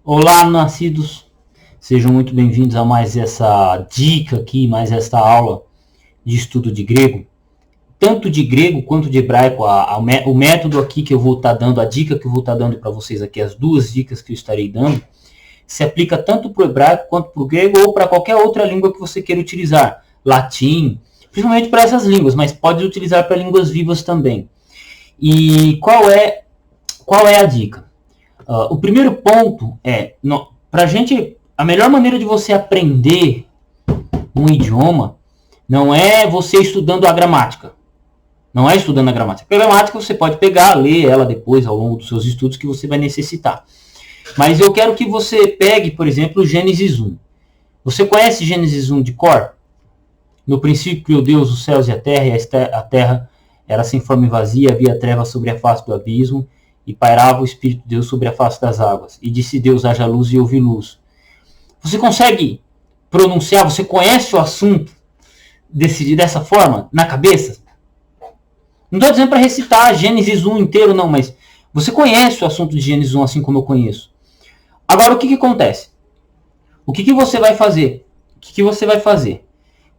Olá, nascidos! Sejam muito bem-vindos a mais essa dica aqui, mais esta aula de estudo de grego. Tanto de grego quanto de hebraico, o método aqui que eu vou estar dando, a dica que eu vou estar dando para vocês aqui, as duas dicas que eu estarei dando, se aplica tanto para o hebraico quanto para o grego ou para qualquer outra língua que você queira utilizar. Latim, principalmente para essas línguas, mas pode utilizar para línguas vivas também. E qual é a dica? O primeiro ponto é, pra gente, a melhor maneira de você aprender um idioma não é você estudando a gramática. Não é estudando a gramática. A gramática você pode pegar, ler ela depois ao longo dos seus estudos que você vai necessitar. Mas eu quero que você pegue, por exemplo, Gênesis 1. Você conhece Gênesis 1 de cor? No princípio criou Deus os céus e a terra era sem forma e vazia, havia trevas sobre a face do abismo, e pairava o Espírito de Deus sobre a face das águas. E disse Deus, haja luz, e houve luz. Você consegue pronunciar, você conhece o assunto dessa forma, na cabeça? Não estou dizendo para recitar Gênesis 1 inteiro, não, mas você conhece o assunto de Gênesis 1 assim como eu conheço. Agora, o que acontece? O que você vai fazer?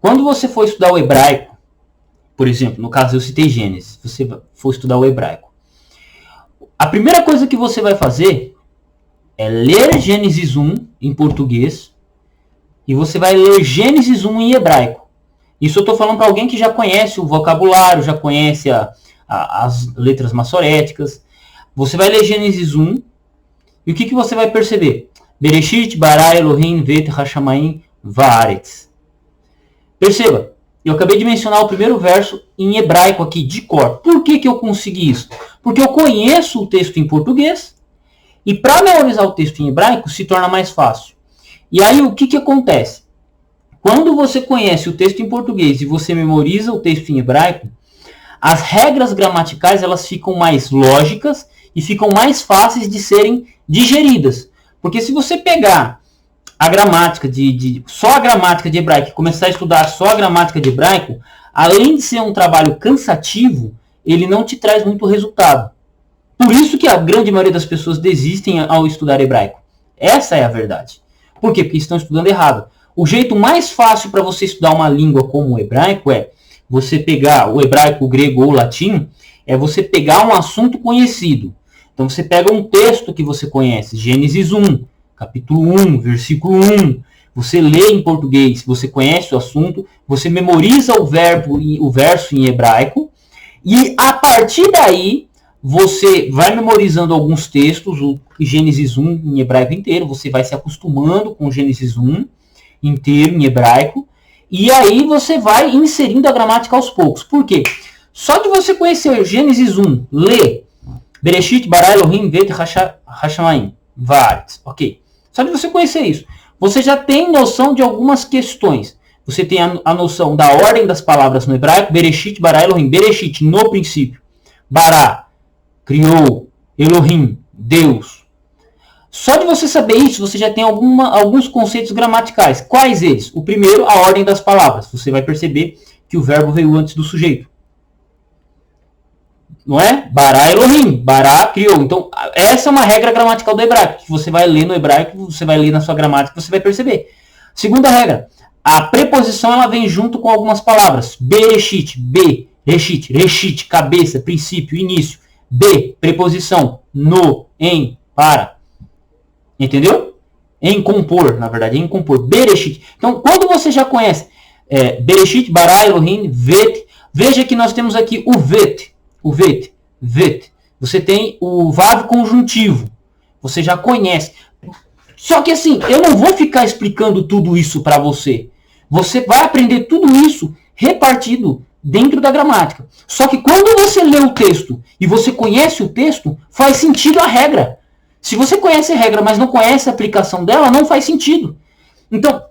Quando você for estudar o hebraico, por exemplo, no caso eu citei Gênesis, você for estudar o hebraico, a primeira coisa que você vai fazer é ler Gênesis 1 em português e você vai ler Gênesis 1 em hebraico. Isso eu estou falando para alguém que já conhece o vocabulário, já conhece as letras massoréticas. Você vai ler Gênesis 1 e o que você vai perceber? Bereshit bara Elohim vet hashamayim vaaretz. Perceba, eu acabei de mencionar o primeiro verso em hebraico aqui, de cor. Por que eu consegui isso? Porque eu conheço o texto em português e para memorizar o texto em hebraico se torna mais fácil. E aí o que acontece? Quando você conhece o texto em português e você memoriza o texto em hebraico, as regras gramaticais elas ficam mais lógicas e ficam mais fáceis de serem digeridas. Porque se você pegar a gramática só a gramática de hebraico e começar a estudar só a gramática de hebraico, além de ser um trabalho cansativo, ele não te traz muito resultado. Por isso que a grande maioria das pessoas desistem ao estudar hebraico. Essa é a verdade. Por quê? Porque estão estudando errado. O jeito mais fácil para você estudar uma língua como o hebraico é você pegar o hebraico, o grego ou o latim, é você pegar um assunto conhecido. Então você pega um texto que você conhece, Gênesis 1, capítulo 1, versículo 1, você lê em português, você conhece o assunto, você memoriza o verso em hebraico, e a partir daí, você vai memorizando alguns textos, o Gênesis 1 em hebraico inteiro, você vai se acostumando com o Gênesis 1 inteiro em hebraico, e aí você vai inserindo a gramática aos poucos. Por quê? Só de você conhecer Gênesis 1, ler Bereshit bara Elohim vet hashamayim vaaretz, ok? Só de você conhecer isso, você já tem noção de algumas questões. Você tem a noção da ordem das palavras no hebraico, Bereshit bara Elohim, Bereshit, no princípio, bara, criou, Elohim, Deus. Só de você saber isso, você já tem alguns conceitos gramaticais. Quais eles? O primeiro, a ordem das palavras. Você vai perceber que o verbo veio antes do sujeito. Não é? Bara Elohim, bara criou. Então, essa é uma regra gramatical do hebraico, que você vai ler no hebraico, você vai ler na sua gramática, você vai perceber. Segunda regra, a preposição ela vem junto com algumas palavras. Bereshit, be, reshit, reshit, cabeça, princípio, início. De, preposição, no, em, para. Entendeu? Em compor, na verdade, em compor. Bereshit. Então, quando você já conhece Bereshit, bara, Elohim, vet, veja que nós temos aqui o vet. O vet, vet. Você tem o vav conjuntivo. Você já conhece. Só que assim, eu não vou ficar explicando tudo isso para você. Você vai aprender tudo isso repartido dentro da gramática. Só que quando você lê o texto e você conhece o texto, faz sentido a regra. Se você conhece a regra, mas não conhece a aplicação dela, não faz sentido. Então,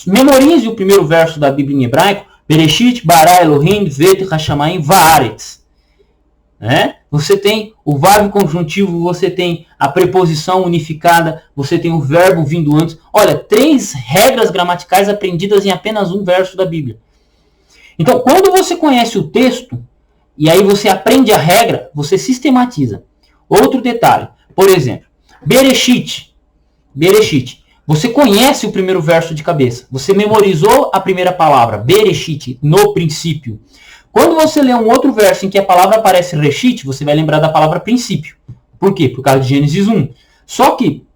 memorize o primeiro verso da Bíblia em hebraico. Bereshit bara Elohim vet hashamayim vaaretz. Você tem o verbo conjuntivo, você tem a preposição unificada, você tem o verbo vindo antes. Olha, 3 regras gramaticais aprendidas em apenas um verso da Bíblia. Então, quando você conhece o texto, e aí você aprende a regra, você sistematiza. Outro detalhe, por exemplo, Bereshit. Bereshit. Você conhece o primeiro verso de cabeça. Você memorizou a primeira palavra, Bereshit, no princípio. Quando você lê um outro verso em que a palavra aparece Reshit, você vai lembrar da palavra princípio. Por quê? Por causa de Gênesis 1. Só que,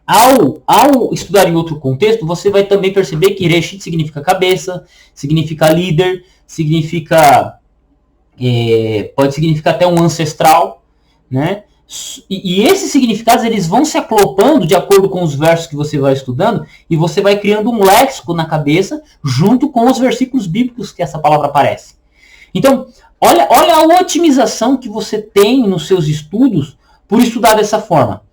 ao estudar em outro contexto, você vai também perceber que Reshit significa cabeça, significa líder, significa... pode significar até um ancestral, né? E esses significados eles vão se acoplando de acordo com os versos que você vai estudando e você vai criando um léxico na cabeça junto com os versículos bíblicos que essa palavra aparece. Então, olha a otimização que você tem nos seus estudos por estudar dessa forma.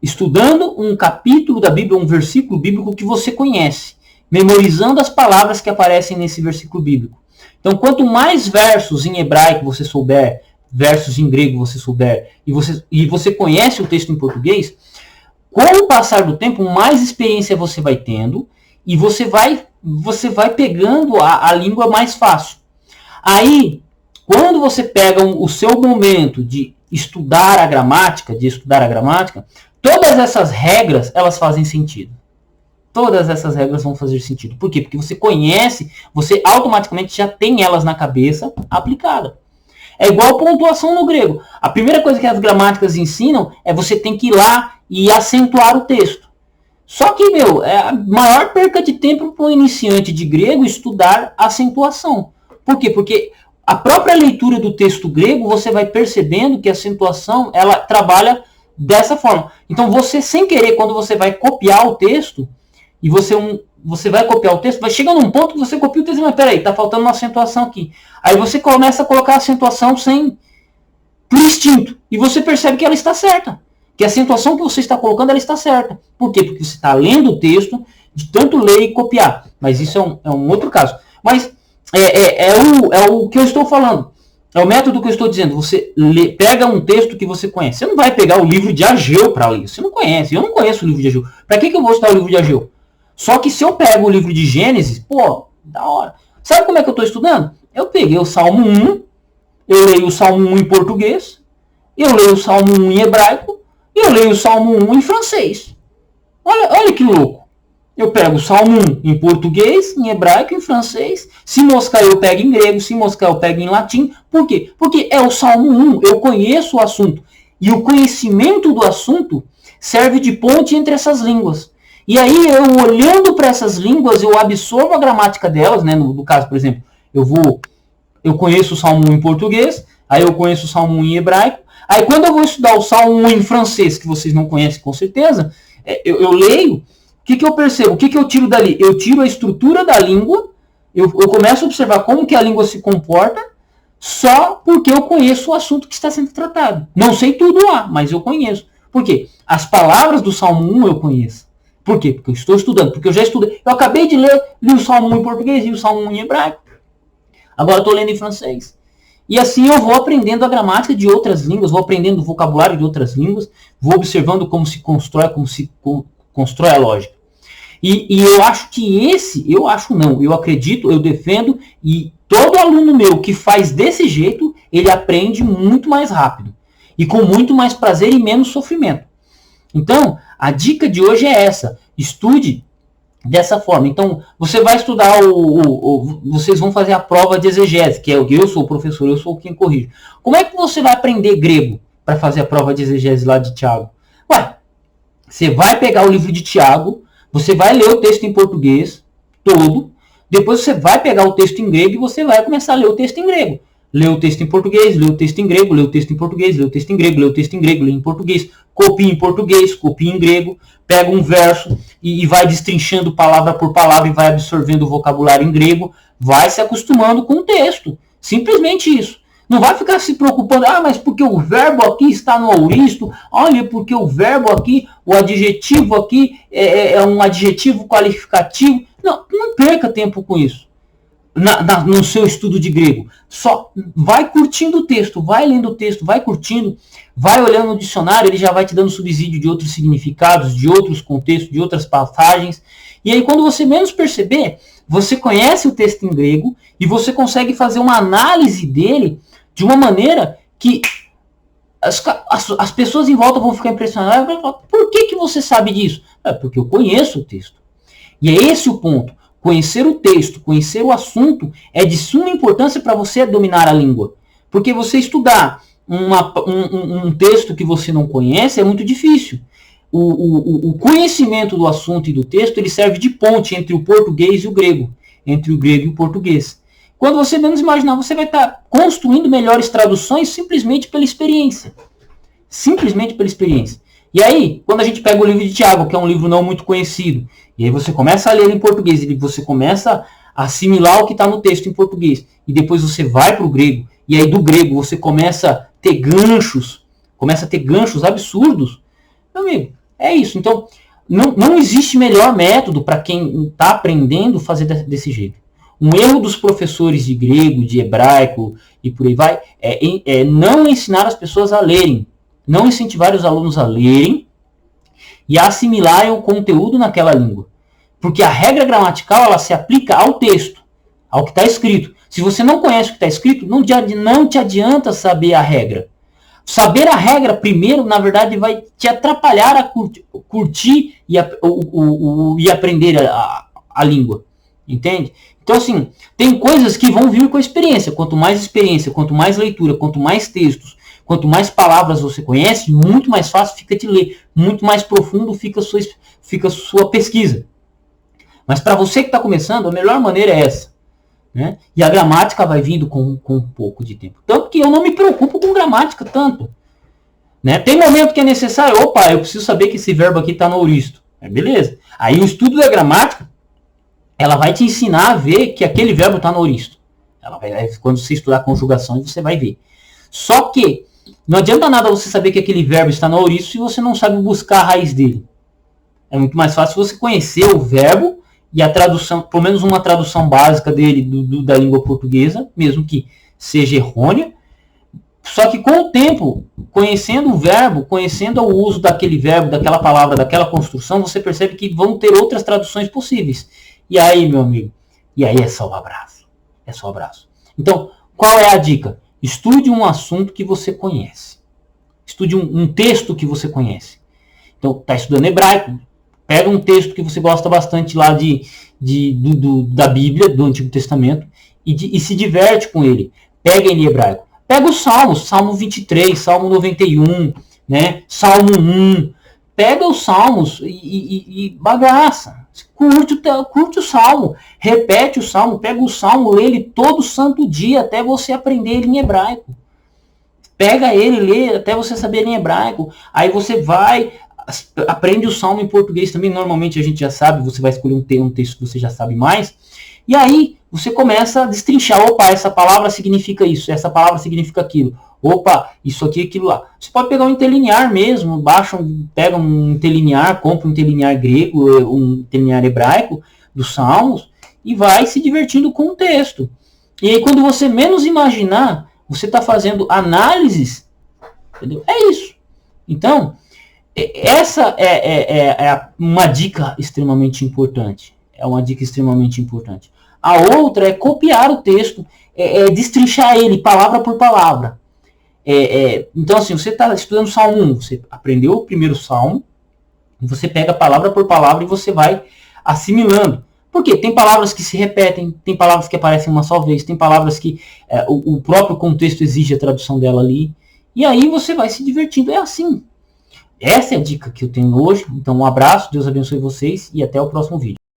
Estudando um capítulo da Bíblia, um versículo bíblico que você conhece, memorizando as palavras que aparecem nesse versículo bíblico. Então, quanto mais versos em hebraico você souber, versos em grego você souber, e você conhece o texto em português, com o passar do tempo, mais experiência você vai tendo, e você vai pegando a língua mais fácil. Aí, quando você pega o seu momento de estudar a gramática, todas essas regras, elas fazem sentido. Todas essas regras vão fazer sentido. Por quê? Porque você conhece, você automaticamente já tem elas na cabeça aplicada. É igual pontuação no grego. A primeira coisa que as gramáticas ensinam é você tem que ir lá e acentuar o texto. Só que, é a maior perca de tempo para um iniciante de grego estudar acentuação. Por quê? Porque a própria leitura do texto grego, você vai percebendo que a acentuação, ela trabalha dessa forma. Então, você, sem querer, quando você vai copiar o texto, e você vai copiar o texto, vai chegar num ponto que você copia o texto, mas peraí, tá faltando uma acentuação aqui. Aí você começa a colocar a acentuação por instinto. E você percebe que ela está certa. Que a acentuação que você está colocando, ela está certa. Por quê? Porque você está lendo o texto, de tanto ler e copiar. Mas isso é um outro caso. Mas é o que eu estou falando. É o método que eu estou dizendo. Você pega um texto que você conhece. Você não vai pegar o livro de Ageu para ler. Você não conhece. Eu não conheço o livro de Ageu. Para que eu vou estudar o livro de Ageu? Só que se eu pego o livro de Gênesis, da hora. Sabe como é que eu estou estudando? Eu peguei o Salmo 1, eu leio o Salmo 1 em português, eu leio o Salmo 1 em hebraico, e eu leio o Salmo 1 em francês. Olha que louco. Eu pego o Salmo 1 em português, em hebraico, em francês. Se moscar eu pego em grego, se moscar eu pego em latim. Por quê? Porque é o Salmo 1, eu conheço o assunto. E o conhecimento do assunto serve de ponte entre essas línguas. E aí, eu olhando para essas línguas, eu absorvo a gramática delas, né? No caso, por exemplo, eu conheço o Salmo 1 em português, aí eu conheço o Salmo 1 em hebraico, aí quando eu vou estudar o Salmo 1 em francês, que vocês não conhecem com certeza, eu leio, o que eu percebo? O que eu tiro dali? Eu tiro a estrutura da língua, eu começo a observar como que a língua se comporta, só porque eu conheço o assunto que está sendo tratado. Não sei tudo lá, mas eu conheço. Por quê? As palavras do Salmo 1 eu conheço. Por quê? Porque eu estou estudando, porque eu já estudei. Eu acabei de li o Salmo 1 em português e o Salmo 1 em hebraico. Agora eu estou lendo em francês. E assim eu vou aprendendo a gramática de outras línguas, vou aprendendo o vocabulário de outras línguas, vou observando como se constrói a lógica. E eu acho que eu acredito, eu defendo, e todo aluno meu que faz desse jeito, ele aprende muito mais rápido. E com muito mais prazer e menos sofrimento. Então, a dica de hoje é essa. Estude dessa forma. Então, você vai estudar vocês vão fazer a prova de exegese, que é o que eu sou o professor, eu sou quem corrige. Como é que você vai aprender grego para fazer a prova de exegese lá de Tiago? Você vai pegar o livro de Tiago, você vai ler o texto em português todo, depois você vai pegar o texto em grego e você vai começar a ler o texto em grego. Lê o texto em português, lê o texto em grego, lê o texto em português, lê o texto em grego, lê o texto em grego, lê em português, copia em português, copia em grego, pega um verso e vai destrinchando palavra por palavra e vai absorvendo o vocabulário em grego, vai se acostumando com o texto. Simplesmente isso. Não vai ficar se preocupando, mas porque o verbo aqui está no auristo, olha, porque o verbo aqui, o adjetivo aqui é um adjetivo qualificativo. Não perca tempo com isso. No seu estudo de grego. Só vai curtindo o texto, vai lendo o texto, vai curtindo, vai olhando no dicionário, ele já vai te dando subsídio de outros significados, de outros contextos, de outras passagens. E aí, quando você menos perceber, você conhece o texto em grego e você consegue fazer uma análise dele de uma maneira que As pessoas em volta vão ficar impressionadas. Vão falar, por que você sabe disso? Porque eu conheço o texto. E é esse o ponto. Conhecer o texto, conhecer o assunto é de suma importância para você dominar a língua. Porque você estudar um texto que você não conhece é muito difícil. O conhecimento do assunto e do texto ele serve de ponte entre o português e o grego. Entre o grego e o português. Quando você menos imaginar, você vai estar construindo melhores traduções simplesmente pela experiência. Simplesmente pela experiência. E aí, quando a gente pega o livro de Tiago, que é um livro não muito conhecido, e aí você começa a ler em português, e você começa a assimilar o que está no texto em português, e depois você vai para o grego, e aí do grego você começa a ter ganchos absurdos. Meu amigo, é isso. Então, não existe melhor método para quem está aprendendo fazer desse jeito. Um erro dos professores de grego, de hebraico e por aí vai, é não ensinar as pessoas a lerem. Não incentivar os alunos a lerem e a assimilarem o conteúdo naquela língua. Porque a regra gramatical ela se aplica ao texto, ao que está escrito. Se você não conhece o que está escrito, não te adianta saber a regra. Saber a regra primeiro, na verdade, vai te atrapalhar a curtir e aprender a língua. Entende? Então, assim, tem coisas que vão vir com a experiência. Quanto mais leitura, quanto mais textos, quanto mais palavras você conhece, muito mais fácil fica de ler. Muito mais profundo fica a sua pesquisa. Mas para você que está começando, a melhor maneira é essa. Né? E a gramática vai vindo com um pouco de tempo. Tanto que eu não me preocupo com gramática tanto. Né? Tem momento que é necessário, eu preciso saber que esse verbo aqui está no auristo. Beleza. Aí o estudo da gramática ela vai te ensinar a ver que aquele verbo está no auristo. Quando você estudar conjugações, você vai ver. Só que não adianta nada você saber que aquele verbo está no auristo se você não sabe buscar a raiz dele. É muito mais fácil você conhecer o verbo e a tradução, pelo menos uma tradução básica dele da língua portuguesa, mesmo que seja errônea. Só que com o tempo, conhecendo o verbo, conhecendo o uso daquele verbo, daquela palavra, daquela construção, você percebe que vão ter outras traduções possíveis. E aí, meu amigo, é só um abraço. É só um abraço. Então, qual é a dica? Estude um assunto que você conhece. Estude um texto que você conhece. Então, está estudando hebraico. Pega um texto que você gosta bastante lá da Bíblia, do Antigo Testamento, e se diverte com ele. Pega ele em hebraico. Pega os Salmos, Salmo 23, Salmo 91, né? Salmo 1. Pega os Salmos e bagaça. Curte o Salmo, repete o Salmo, pega o Salmo, lê ele todo santo dia até você aprender ele em hebraico. Pega ele, lê até você saber ele em hebraico. Aí você vai, aprende o Salmo em português também, normalmente a gente já sabe, você vai escolher um texto que você já sabe mais. E aí você começa a destrinchar, essa palavra significa isso, essa palavra significa aquilo. Isso aqui, aquilo lá. Você pode pegar um interlinear mesmo, pega um interlinear, compra um interlinear grego, um interlinear hebraico dos Salmos e vai se divertindo com o texto. E aí quando você menos imaginar, você está fazendo análises, entendeu? É isso. Então, essa é uma dica extremamente importante. É uma dica extremamente importante. A outra é copiar o texto, destrinchar ele palavra por palavra. Então, assim, você está estudando o Salmo 1, você aprendeu o primeiro Salmo, você pega palavra por palavra e você vai assimilando. Por quê? Tem palavras que se repetem, tem palavras que aparecem uma só vez, tem palavras que o próprio contexto exige a tradução dela ali. E aí você vai se divertindo. É assim. Essa é a dica que eu tenho hoje. Então, um abraço, Deus abençoe vocês e até o próximo vídeo.